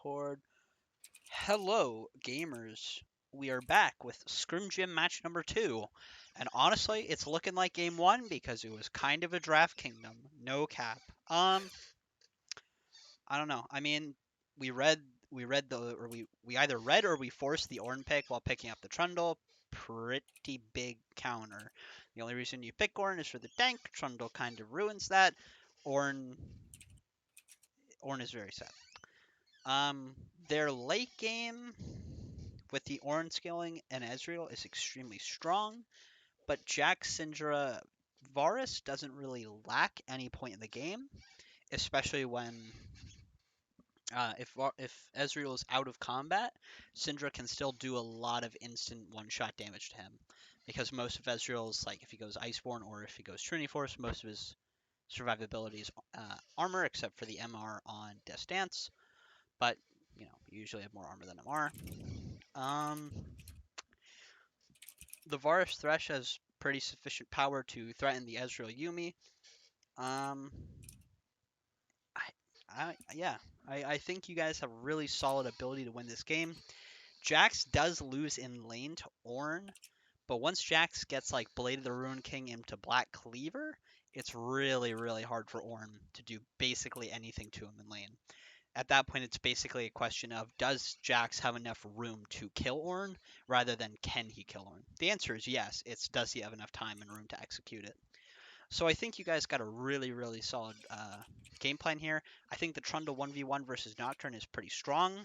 record. Hello, gamers. We are back with Scrim Gym match number 2. And honestly, it's looking like game 1 because it was kind of a draft kingdom. No cap. I don't know. I mean, we read we read the or we either read or we forced the Ornn pick while picking up the Trundle. Pretty big counter. The only reason you pick Ornn is for the tank. Trundle kind of ruins that. Ornn Ornn is very sad. Um, their late game with the Ornn scaling and Ezreal is extremely strong, but Jack Syndra Varus doesn't really lack any point in the game, especially when if Ezreal is out of combat, Syndra can still do a lot of instant one-shot damage to him, because most of Ezreal's, like if he goes Iceborne or if he goes Trinity Force, most of his survivability is armor, except for the MR on Death Dance. But you usually have more armor than MR. Um, the Varus Thresh has pretty sufficient power to threaten the Ezreal Yuumi. Um, I think you guys have really solid ability to win this game. Jax does lose in lane to Ornn, but once Jax gets like Blade of the Ruin King into Black Cleaver, it's really, really hard for Ornn to do basically anything to him in lane. At that point, it's basically a question of does Jax have enough room to kill Ornn rather than can he kill Ornn? The answer is yes. It's does he have enough time and room to execute it? So I think you guys got a really, really solid game plan here. I think the Trundle 1v1 versus Nocturne is pretty strong.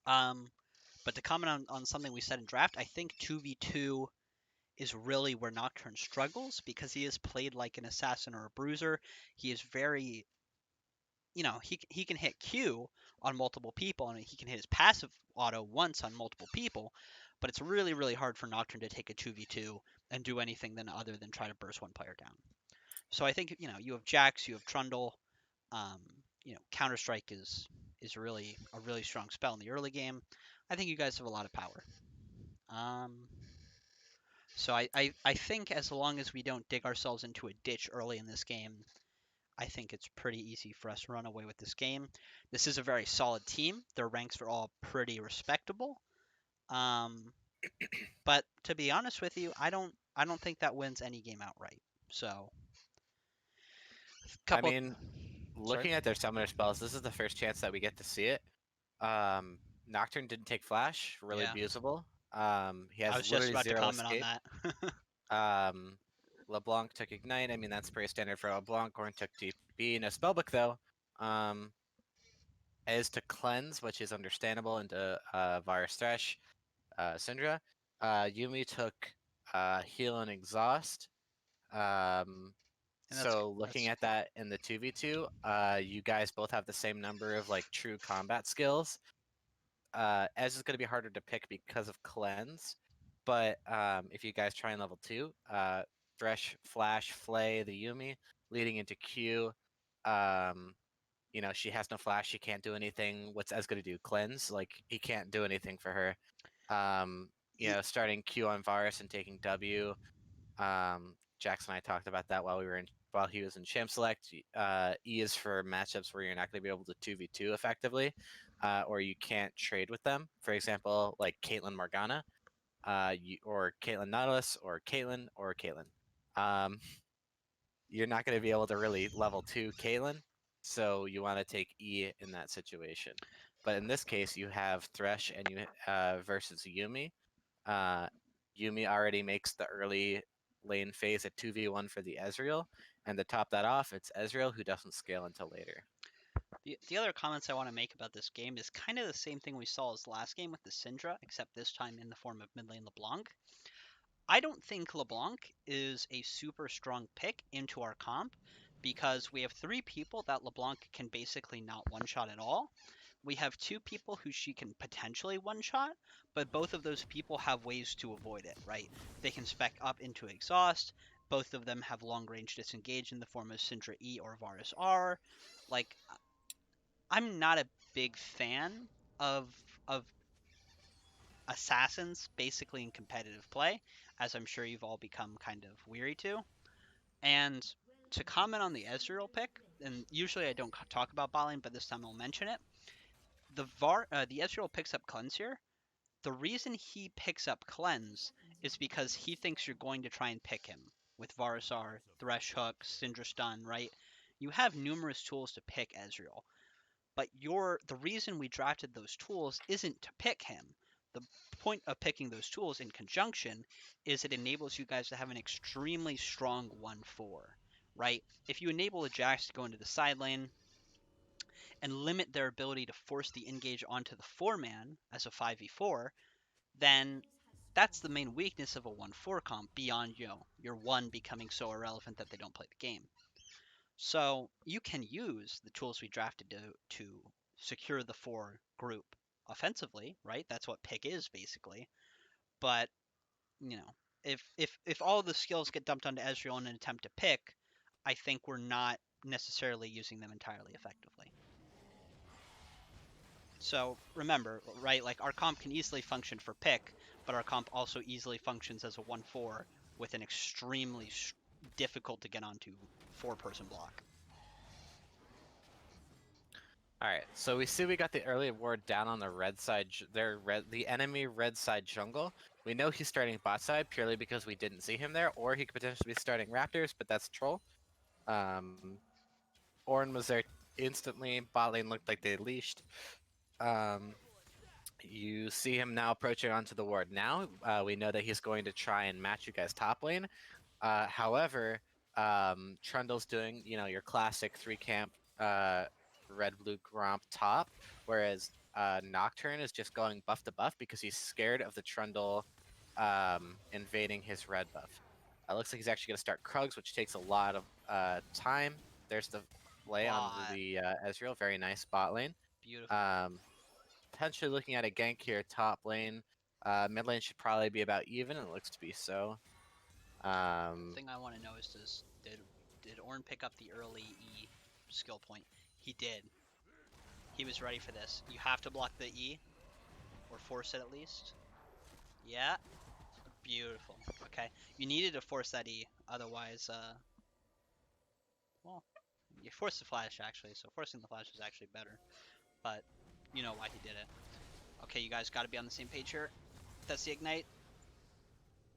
But to comment on something we said in draft, I think 2v2 is really where Nocturne struggles because he is played like an assassin or a bruiser. He is very he can hit Q on multiple people, and he can hit his passive auto once on multiple people, but it's really, really hard for Nocturne to take a 2v2 and do anything other than try to burst one player down. So I think, you have Jax, you have Trundle, um, Counter Strike is really a really strong spell in the early game. I think you guys have a lot of power. So I think as long as we don't dig ourselves into a ditch early in this game, I think it's pretty easy for us to run away with this game. This is a very solid team. Their ranks are all pretty respectable. But to be honest with you, I don't think that wins any game outright. So, I couple. mean, Sorry. looking at their summoner spells, this is the first chance that we get to see it. Um, Nocturne didn't take flash, really Yeah, abusable. He I has was just literally about to zero comment on escape. that. Um, LeBlanc took ignite. I mean, that's pretty standard for LeBlanc. Ornn took TP. No spellbook though. As to cleanse, which is understandable, into Virus Thresh, Syndra. Yuumi took heal and exhaust. Um, And that's so looking at that in the 2v2, you guys both have the same number of like true combat skills. Ez is going to be harder to pick because of cleanse, but if you guys try in level 2, Thresh, Flash, Flay, the Yuumi, leading into Q. She has no flash, she can't do anything. What's Ez going to do? Cleanse? Like, he can't do anything for her. Starting Q on Varus and taking W. Jackson and I talked about that while he was in Champ Select. E is for matchups where you're not going to be able to 2v2 effectively, or you can't trade with them. For example, like Caitlyn Morgana, or Caitlyn Nautilus, or Caitlyn. You're not going to be able to really level 2 Caitlyn, so you want to take E in that situation. But in this case, you have Thresh and you versus Yuumi. Yuumi already makes the early lane phase at 2v1 for the Ezreal, and to top that off, it's Ezreal who doesn't scale until later. the other comments I want to make about this game is kind of the same thing we saw as last game with the Syndra, except this time in the form of mid lane LeBlanc. I don't think LeBlanc is a super strong pick into our comp because we have 3 people that LeBlanc can basically not one-shot at all. We have 2 people who she can potentially one-shot, but both of those people have ways to avoid it, right? They can spec up into exhaust. Both of them have long-range disengage in the form of Syndra E or Varus R. Like, I'm not a big fan of of assassins basically in competitive play, as I'm sure you've all become kind of weary to. And to comment on the Ezreal pick, and usually I don't talk about bot lane, but this time I'll mention it. the Ezreal picks up cleanse here. The reason he picks up cleanse is because he thinks you're going to try and pick him with Varusar, Thresh Hook, Syndra Stun, right? You have numerous tools to pick Ezreal, but the reason we drafted those tools isn't to pick him. The point of picking those tools in conjunction is it enables you guys to have an extremely strong 1-4, right? If you enable the Jax to go into the side lane and limit their ability to force the engage onto the 4-man as a 5v4, then that's the main weakness of a 1-4 comp beyond, your 1 becoming so irrelevant that they don't play the game. So you can use the tools we drafted to secure the 4 group offensively, right? That's what pick is basically. But, if all of the skills get dumped onto Ezreal in an attempt to pick, I think we're not necessarily using them entirely effectively. So remember, right, like our comp can easily function for pick, but our comp also easily functions as a 1-4 with an extremely difficult to get onto 4-person block. All right, so we see we got the early ward down on the red side, the enemy red side jungle. We know he's starting bot side purely because we didn't see him there, or he could potentially be starting Raptors, but that's troll. Ornn was there instantly. Bot lane looked like they leashed. You see him now approaching onto the ward. Now we know that he's going to try and match you guys top lane. However, Trundle's doing, your classic 3-camp red blue gromp top, whereas Nocturne is just going buff to buff because he's scared of the Trundle invading his red buff. Looks like he's actually going to start Krugs, which takes a lot of time. There's the play on the Ezreal. Very nice bot lane. Beautiful. Potentially looking at a gank here, top lane. Mid lane should probably be about even. It looks to be so. The thing I want to know is did Ornn pick up the early E skill point? He did. He was ready for this. You have to block the E, or force it at least. Yeah. Beautiful. Okay. You needed to force that E, otherwise, well, you forced the flash actually, so forcing the flash is actually better. But you know why he did it. Okay, you guys got to be on the same page here. That's the ignite.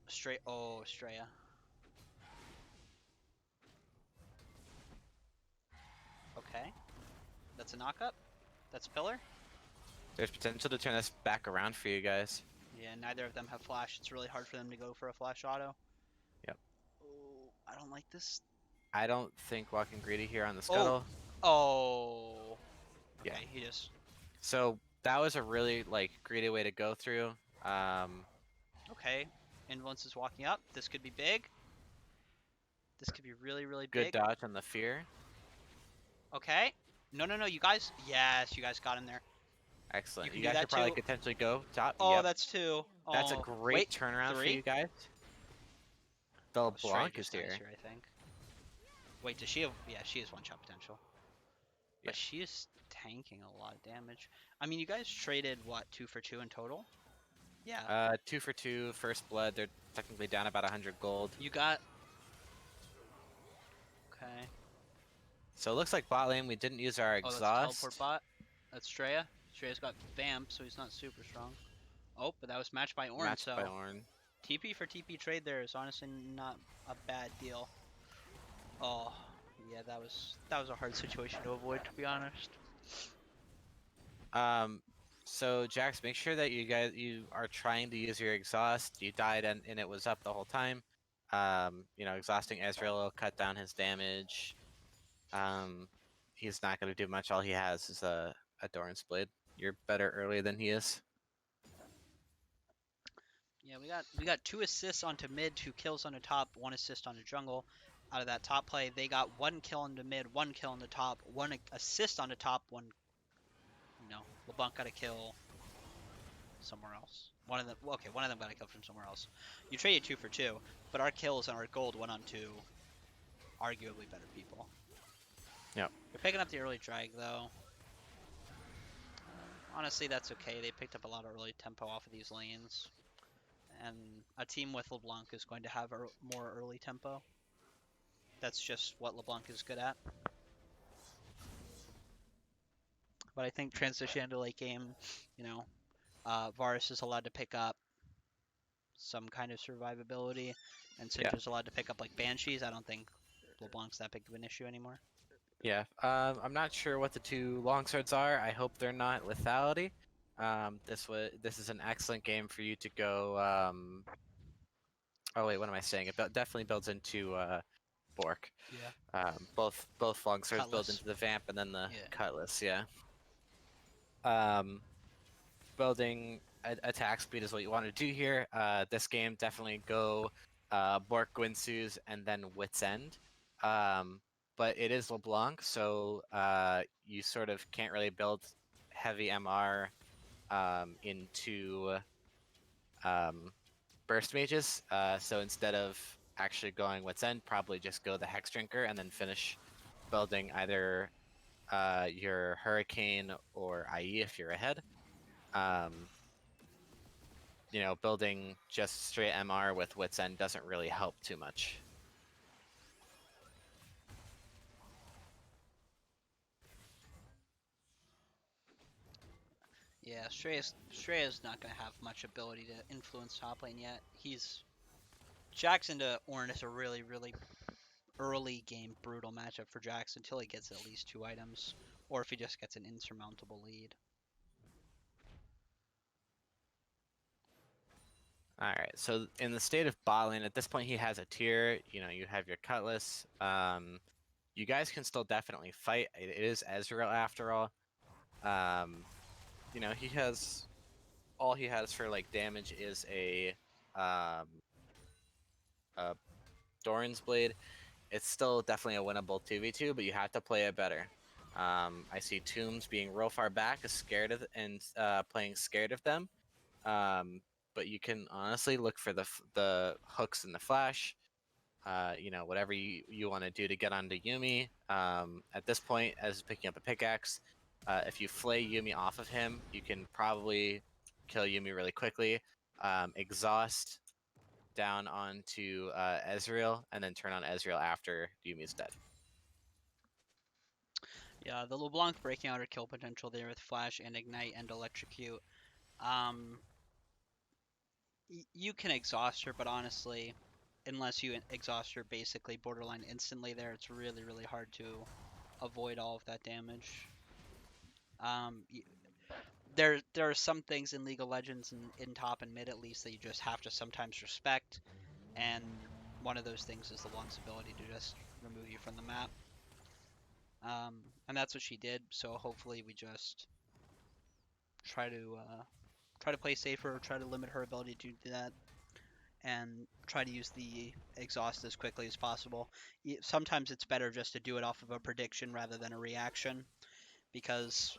Estrella. Okay. That's a knockup. That's a pillar. There's potential to turn this back around for you guys. Yeah, neither of them have flash. It's really hard for them to go for a flash auto. Yep. Oh, I don't like this. I don't think walking greedy here on the scuttle. Oh. Okay, Yeah. he just. So that was a really greedy way to go through. Okay, Influence is walking up. This could be big. This could be really, really Good big. dodge on the fear. Okay. No, you guys. Yes, you guys got him there. Excellent. You guys should probably potentially go top. Oh, yep. that's 2. Oh, That's a great turnaround for you guys. The LeBlanc is here. I think. Wait, does she have? Yeah, she has 1-shot potential. But she is tanking a lot of damage. I mean, you guys traded what, 2 for 2 in total? Yeah. 2 for 2, first blood. They're technically down about 100 gold. You got. Okay. So it looks like bot lane we didn't use our exhaust. That's teleport bot. That's Straya. Straya's got vamp, so he's not super strong. Oh, but that was matched by Ornn. Matched by Ornn. TP for TP trade there is honestly not a bad deal. Oh, yeah, that was a hard situation to avoid, to be honest. So Jax, make sure that you are trying to use your exhaust. You died and it was up the whole time. Exhausting Ezreal will cut down his damage. He's not going to do much. All he has is a Doran's Blade. You're better early than he is. Yeah, we got 2 assists onto mid, 2 kills on the top, 1 assist on the jungle. Out of that top play, they got 1 kill on the mid, 1 kill on the top, 1 assist on the top, 1. LeBlanc got a kill somewhere else. One of them got a kill from somewhere else. You traded 2 for 2, but our kills and our gold went on to arguably better people. Yep. You're picking up the early drag though. Honestly, that's okay. They picked up a lot of early tempo off of these lanes. And a team with LeBlanc is going to have more early tempo. That's just what LeBlanc is good at. But I think transition into late game, you know, Varus is allowed to pick up some kind of survivability, and Yeah. Syndra's allowed to pick up like Banshees. I don't think LeBlanc's that big of an issue anymore. Yeah. I'm not sure what the two longswords are. I hope they're not lethality. This is an excellent game for you to go. Oh wait, what am I saying? Definitely builds into Bork. Yeah. Both longswords build Cutlass. into the vamp and then the Yeah. cutlass. Yeah. Um, building attack speed is what you want to do here. This game definitely go Bork Gwinsu's and then Wit's End. But it is LeBlanc, so you sort of can't really build heavy MR into burst mages. So instead of actually going Wit's End, probably just go the Hex Drinker and then finish building either your Hurricane or IE if you're ahead. Building just straight MR with Wit's End doesn't really help too much. Yeah, Shreya's not gonna have much ability to influence top lane yet. Jackson to Ornn is a really, really early game brutal matchup for Jackson until he gets at least 2 items, or if he just gets an insurmountable lead. All right, so in the state of bot lane, at this point he has a tier. You have your Cutlass. You guys can still definitely fight. It is Ezreal after all. He has all he has for like damage is um, a Doran's Blade. It's still definitely a winnable 2v2, but you have to play it better. I see Tombs being real far back, scared of and playing scared of them. But you can honestly look for the hooks and the flash. Whatever you want to do to get onto Yuumi. At this point, as picking up a pickaxe, if you flay Yuumi off of him, you can probably kill Yuumi really quickly. Exhaust down onto Ezreal, and then turn on Ezreal after Yuumi's dead. Yeah, the LeBlanc breaking out her kill potential there with Flash and Ignite and Electrocute. Um, you can exhaust her, but honestly, unless you exhaust her basically borderline instantly there, it's really, really hard to avoid all of that damage. Um, there are some things in League of Legends and in top and mid at least that you just have to sometimes respect, and one of those things is the one's ability to just remove you from the map. And that's what she did. So hopefully we just try to play safer, try to limit her ability to do that, and try to use the exhaust as quickly as possible. Sometimes it's better just to do it off of a prediction rather than a reaction, because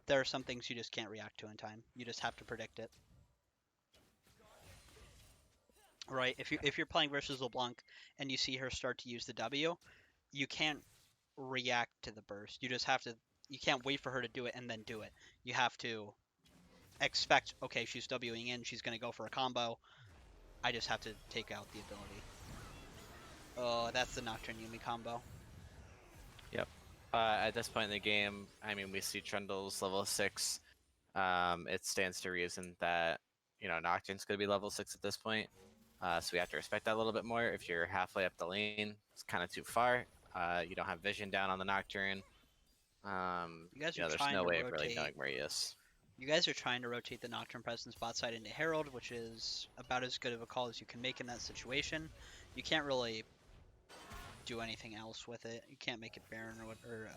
there are some things you just can't react to in time. You just have to predict it. Right? If you're playing versus LeBlanc and you see her start to use the W, you can't react to the burst. You just have to. You can't wait for her to do it and then do it. You have to expect, okay, she's Wing in, she's going to go for a combo. I just have to take out the ability. Oh, that's the Nocturne Yuumi combo. Yep. At this point in the game, I mean, we see Trundle's level 6. It stands to reason that, Nocturne's going to be level 6 at this point. So we have to respect that a little bit more. If you're halfway up the lane, it's kind of too far. You don't have vision down on the Nocturne. You guys are There's trying no to way of really rotate. knowing where he is. You guys are trying to rotate the Nocturne presence bot side into Herald, which is about as good of a call as you can make in that situation. You can't really do anything else with it. You can't make it Baron or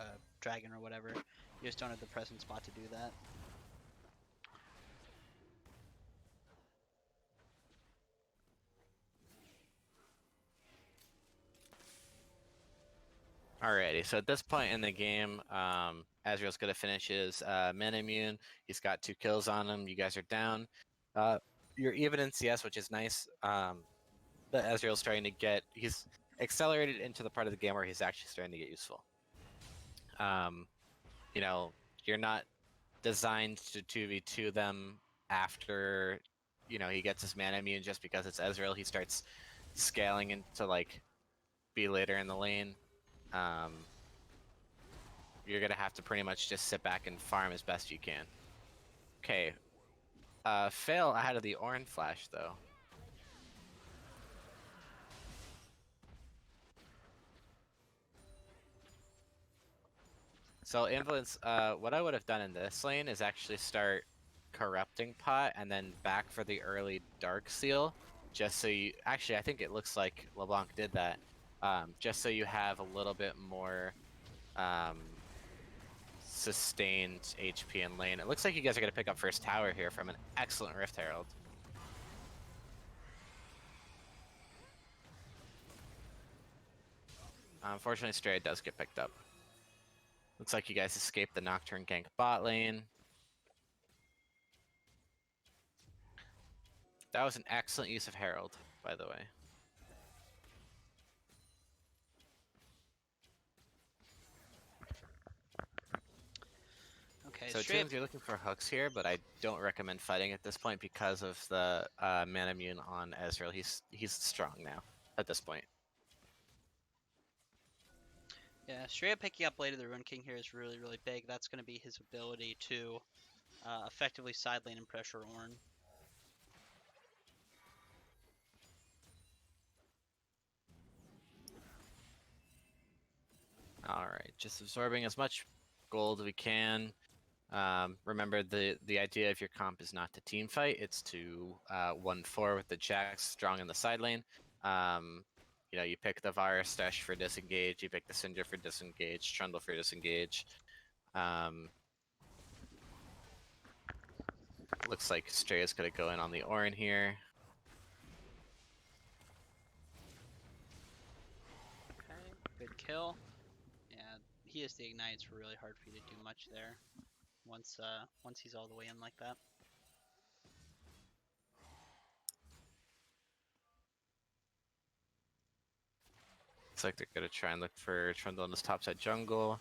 Dragon or whatever. You just don't have the presence bot to do that. Alrighty, so at this point in the game, Azrael's going to finish his men immune. He's got 2 kills on him. You guys are down. You're even in CS, which is nice. But Azrael's starting to he's accelerated into the part of the game where he's actually starting to get useful. You know, you're not designed to 2v2 them after, he gets his mana immune just because it's Ezreal. He starts scaling into, be later in the lane. you're gonna have to pretty much just sit back and farm as best you can. Okay, fail out of the Orin flash though. So influence, what I would have done in this lane is actually start corrupting pot and then back for the early dark seal, just so you, actually I think it looks like LeBlanc did that, just so you have a little bit more sustained HP in lane. It looks like you guys are gonna pick up first tower here from an excellent Rift Herald. Unfortunately, Stray does get picked up. Looks like you guys escaped the Nocturne gank bot lane. That was an excellent use of Herald, by the way. Okay, So it seems you're looking for hooks here, but I don't recommend fighting at this point because of the mana immune on Ezreal. He's strong now at this point. Yeah, straight up picking up Blade of the Ruin King here is really, really big. That's going to be his ability to effectively side lane and pressure Ornn. Alright, just absorbing as much gold as we can. Remember, the idea of your comp is not to team fight, it's to 1-4 with the Jax strong in the side lane. You know, you pick the Varus Stash for disengage, you pick the Syndra for disengage, Trundle for disengage. Looks like Stray is going to go in on the Orin here. Okay, good kill. Yeah, he has the ignite. It's really hard for you to do much there once he's all the way in like that. Looks like they're going to try and look for Trundle in this topside jungle.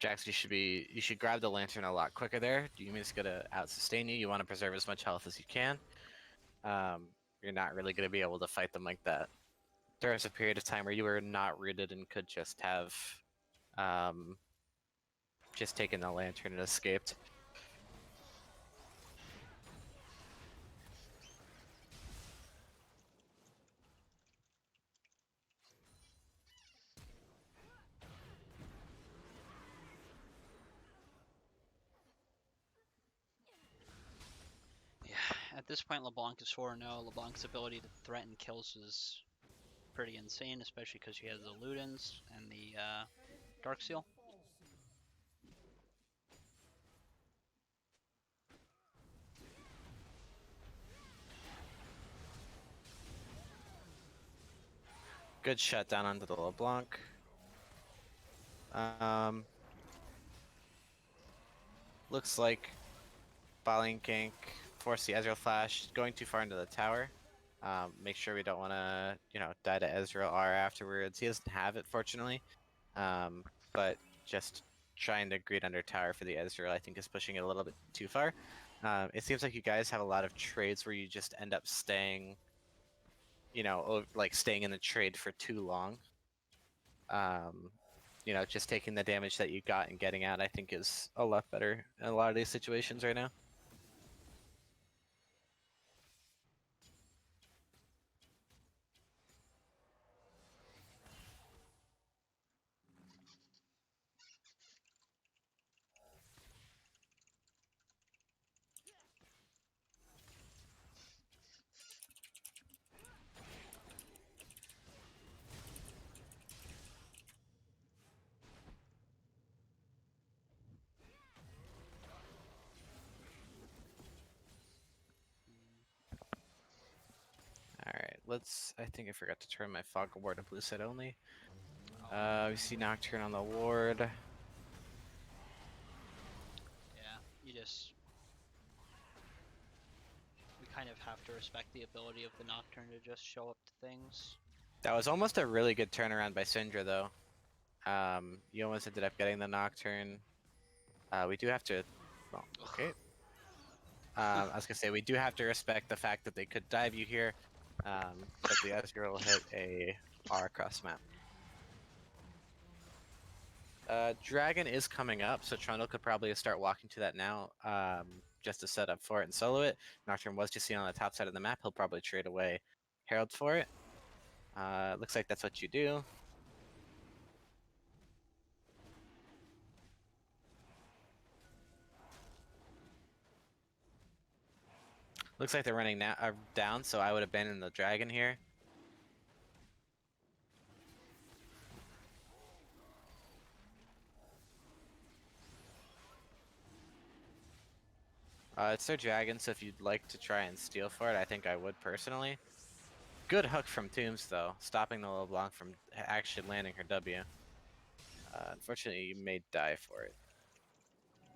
Jax, you should grab the lantern a lot quicker there. Yumi's gonna out sustain you. You want to preserve as much health as you can. You're not really gonna be able to fight them like that. There was a period of time where you were not rooted and could just have just taken the lantern and escaped. Yeah, at this point LeBlanc is 4-0. LeBlanc's ability to threaten kills is pretty insane, especially because he has the Ludens and the Dark Seal. Good shutdown onto the LeBlanc. Looks like Bot gank, force the Ezreal flash, going too far into the tower. Make sure we don't want to, die to Ezreal R afterwards. He doesn't have it, fortunately. But just trying to greed under tower for the Ezreal, I think, is pushing it a little bit too far. It seems like you guys have a lot of trades where you just end up staying, like staying in the trade for too long. Just taking the damage that you got and getting out, I think, is a lot better in a lot of these situations right now. Alright, I think I forgot to turn my fog ward to blue side only. We see Nocturne on the ward. Yeah, we kind of have to respect the ability of the Nocturne to just show up to things. That was almost a really good turnaround by Syndra, though. You almost ended up getting the Nocturne. We do have to... Well, okay. I was gonna say, we do have to respect the fact that they could dive you here. But the Ezreal hit a far across the map. Dragon is coming up, so Trundle could probably start walking to that now, just to set up for it and solo it. Nocturne was just seen on the top side of the map. He'll probably trade away Herald for it. Looks like that's what you do. Looks like they're running now down, so I would abandon the Dragon here. It's their Dragon, so if you'd like to try and steal for it, I think I would personally. Good hook from Tombs, though, stopping the LeBlanc from actually landing her W. Unfortunately, you may die for it.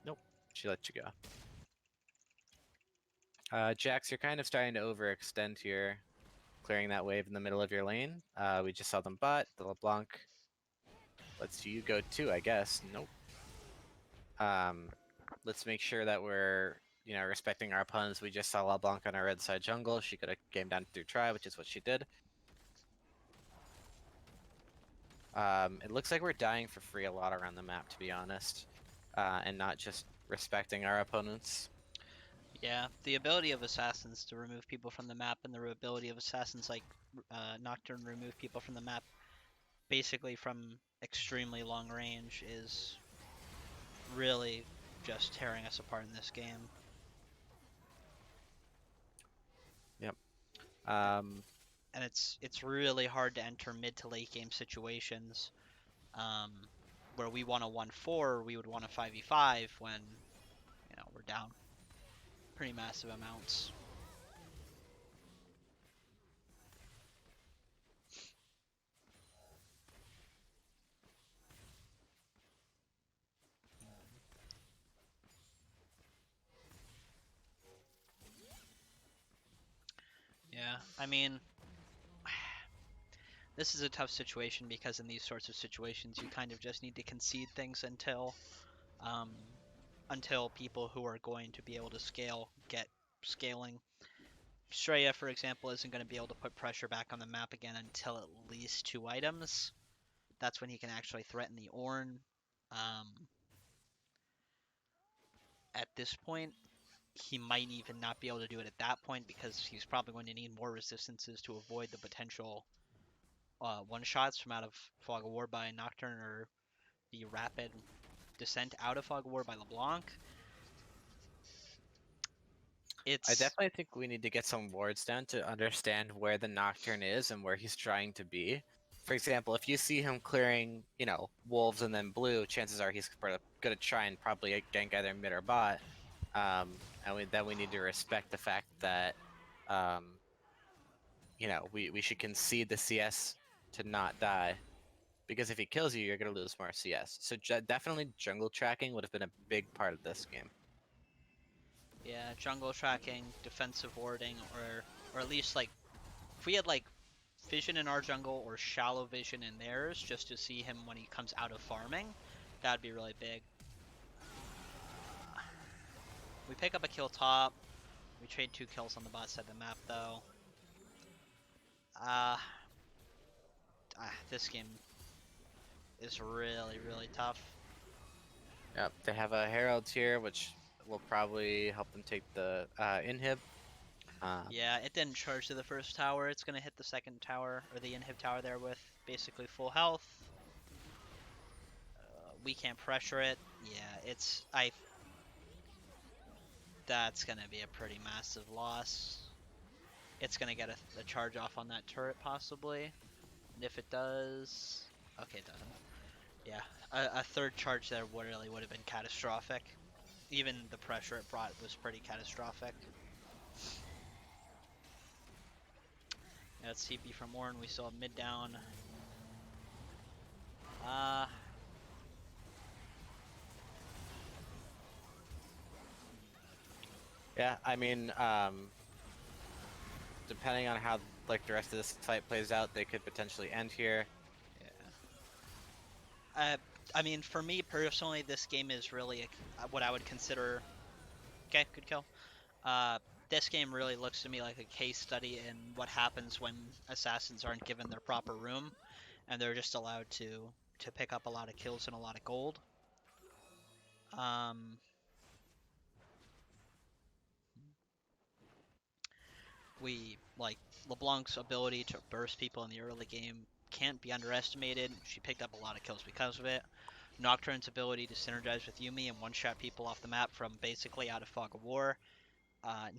Nope, she let you go. Jax, you're kind of starting to overextend here, clearing that wave in the middle of your lane. We just saw them bot. The LeBlanc lets you go too, I guess. Nope. Let's make sure that we're, respecting our opponents. We just saw LeBlanc on our red side jungle. She could have game down through try, which is what she did. It looks like we're dying for free a lot around the map, to be honest, and not just respecting our opponents. Yeah, the ability of assassins to remove people from the map and the ability of assassins like Nocturne remove people from the map basically from extremely long range is really just tearing us apart in this game. Yep. And it's really hard to enter mid to late game situations um, where we want a 1-4, we would want a 5v5 when we're down pretty massive amounts. Yeah, I mean, this is a tough situation because in these sorts of situations, you kind of just need to concede things um, until people who are going to be able to scale get scaling. Shreya, for example, isn't going to be able to put pressure back on the map again until at least 2 items. That's when he can actually threaten the Ornn. Um, at this point, he might even not be able to do it at that point because he's probably going to need more resistances to avoid the potential one-shots from out of Fog of War by Nocturne or the rapid descent out of Fog of War by LeBlanc. I It's definitely think we need to get some wards down to understand where the Nocturne is and where he's trying to be. For example, if you see him clearing, wolves and then blue, chances are he's going to try and probably gank either mid or bot. And then we need to respect the fact that, we should concede the CS to not die. Because if he kills you, you're going to lose more CS. So definitely jungle tracking would have been a big part of this game. yeah, jungle tracking, defensive warding, or at least like if we had like vision in our jungle or shallow vision in theirs just to see him when he comes out of farming, that'd be really big. We pick up a kill top. We trade 2 kills on the bot side of the map though. Uh, this game is really, really tough. Yep, they have a Herald here, which will probably help them take the inhib. Yeah, it didn't charge to the first tower. It's gonna hit the second tower, or the inhib tower there with basically full health. We can't pressure it. Yeah, that's gonna be a pretty massive loss. It's gonna get a charge off on that turret possibly. And if it does... Okay, it doesn't. Yeah, a third charge there really would have been catastrophic. Even the pressure it brought was pretty catastrophic. Yeah, it's TP from Ornn. We still have mid down. Yeah, I mean, depending on how the rest of this fight plays out, they could potentially end here. Yeah. I mean, for me personally, this game is really what I would consider. Okay, good kill. this game really looks to me like a case study in what happens when assassins aren't given their proper room and they're just allowed to pick up a lot of kills and a lot of gold. Um, we like LeBlanc's ability to burst people in the early game can't be underestimated. She picked up a lot of kills because of it. Nocturne's ability to synergize with Yumi and one-shot people off the map from basically out of Fog of War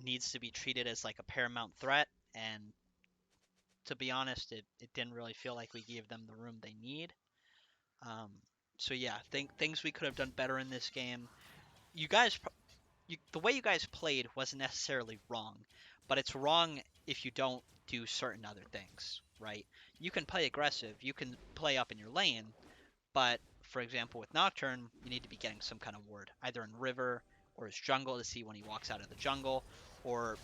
needs to be treated as like a paramount threat. And to be honest, it didn't really feel like we gave them the room they need. Um, so yeah, things we could have done better in this game. You guys, the way you guys played wasn't necessarily wrong, but it's wrong if you don't do certain other things, right? You can play aggressive, you can play up in your lane, but for example, with Nocturne, you need to be getting some kind of ward, either in river or his jungle to see when he walks out of the jungle, or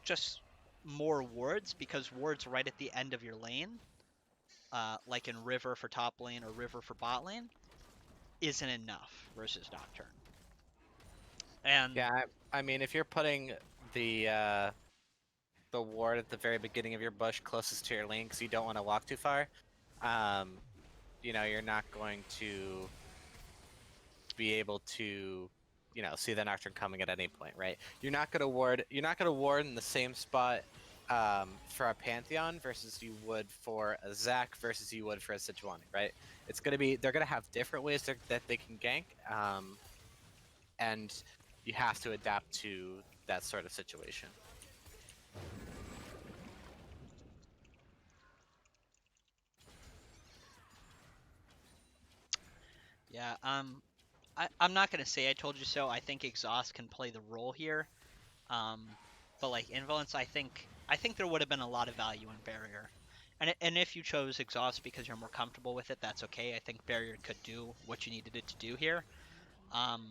just more wards because wards right at the end of your lane, like in river for top lane or river for bot lane, isn't enough versus Nocturne. And Yeah, I mean, if you're putting the uh, the ward at the very beginning of your bush closest to your lane because you don't want to walk too far, um, you're not going to be able to, see the Nocturne coming at any point, right? You're not gonna ward in the same spot for a Pantheon versus you would for a Zac versus you would for a Sejuani, right? They're gonna have different ways that they can gank, and you have to adapt to that sort of situation. yeah, I'm not gonna say I told you so. I think exhaust can play the role here. Um, but like Invalence, I think there would have been a lot of value in barrier. And if you chose exhaust because you're more comfortable with it, that's okay. I think barrier could do what you needed it to do here. Um,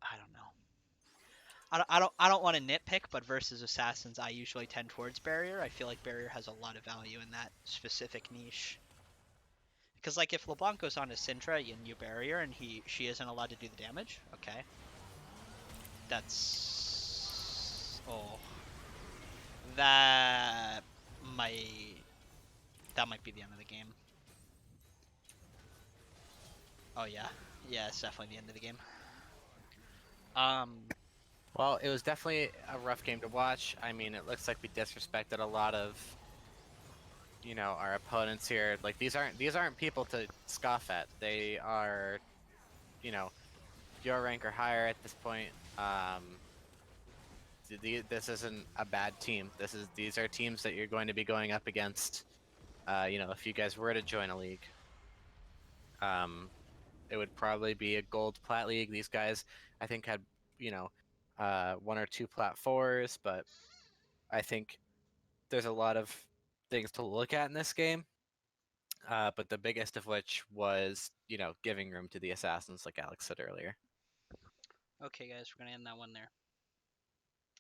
I don't know. I don't want to nitpick, but versus assassins, I usually tend towards barrier. I feel like barrier has a lot of value in that specific niche. Because like if LeBlanc goes on to Syndra and you barrier and she isn't allowed to do the damage, okay, oh, that might that might be the end of the game. Oh yeah, yeah, it's definitely the end of the game. Um, Well, it was definitely a rough game to watch. I mean, it looks like we disrespected a lot of, our opponents here. Like these aren't people to scoff at. They are, you know, your rank or higher at this point. This isn't a bad team. These are teams that you're going to be going up against. If you guys were to join a league, um, it would probably be a gold plat league. These guys, I think, had you know, one or two plat fours, but I think there's a lot of things to look at in this game. But the biggest of which was, giving room to the assassins, like Alex said earlier. okay, guys, we're gonna end that one there.